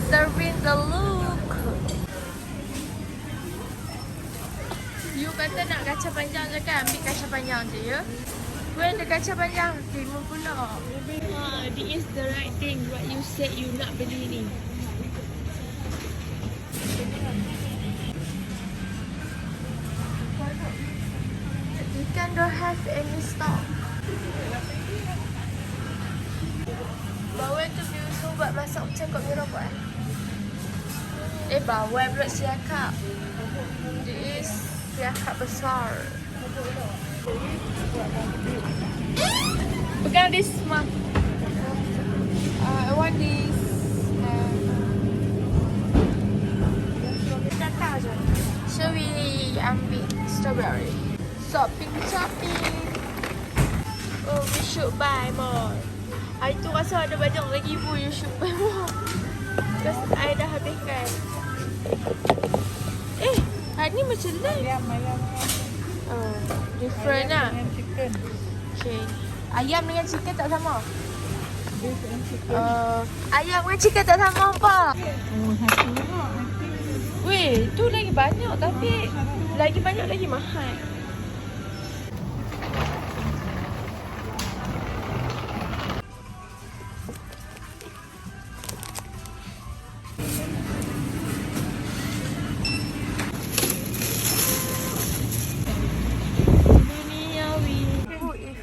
Serving the look. You kata nak kaca panjang je kan? Ambil kaca panjang je ya. When the kaca panjang, terima pula. This is the right thing. What you said you nak beli ni. Ikan don't have any stock. Bawang tu biasa buat masak macam kat Merauke bawang pula siakap. This is siakap besar. Pegang this mah. I want this. Datang je. Shall we ambil strawberry? Shopping. Oh, we should buy more. Hari tu rasa ada banyak lagi ibu, you should buy more. Because I dah habiskan. Hari ni macam lain. Ayam. Different lah. Dengan chicken. Okay. Ayam dengan chicken tak sama? Beef and chicken. Ayam dengan chicken tak sama apa? Satu lah. Weh, tu lagi banyak tapi lagi banyak lagi mahal.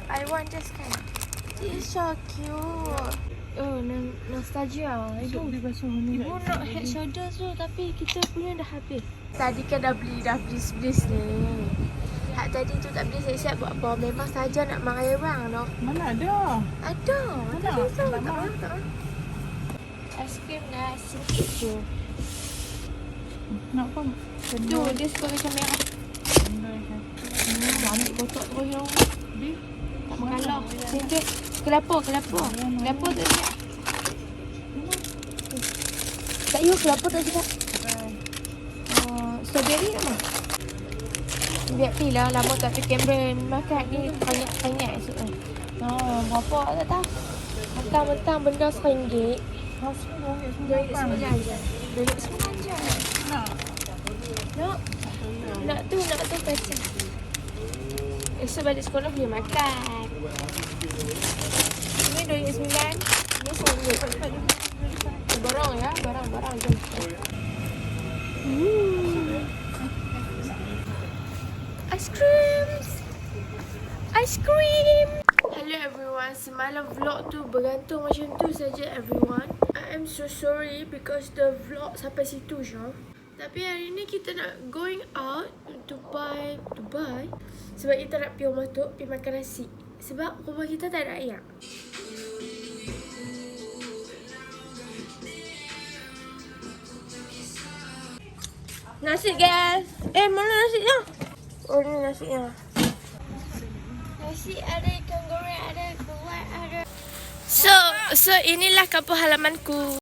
I want this kind. This is so cute. Oh, nostalgia. Ibu dia basuh ni. Ibu nak head shoulders tu tapi kita punya dah habis. Tadi kan dah beli blis ni. Hak tadi tu tak beli siap-siap buat apa. Memang saja nak marah orang tu. Mana ada? Ada. Mana? Tadi tu Tak mahu. tak. Aiskrim dah sikit je. Nak apa? Tu dia suka macam merah. Ambil kotak terus yang Beef? tak mengalah. Sini kelapa tu siap. Tak you kelapa tak siap. Strawberry tak mah? Biar pilih lah, lama tak pergi kamera makan ni banyak sangat asyik lah. Berapa tak tahu. Mentang-mentang benda RM1. RM9 je. RM9 je. Nak tu kacang. Esok balik sekolah boleh makan. Ini RM9. Ini RM9. Barang ya, barang je. Ice cream. Hello everyone. Semalam vlog tu bergantung macam tu saja everyone. I am so sorry because the vlog sampai situ je. Tapi hari ni kita nak going out to buy sebab kita nak pergi rumah tu, pergi makan nasi. Sebab rumah kita tak ada air. Nasi guys. Mana nasinya? Oh ni nasinya. Nasi ada ikan goreng, ada kuah, ada. So inilah kampung halamanku.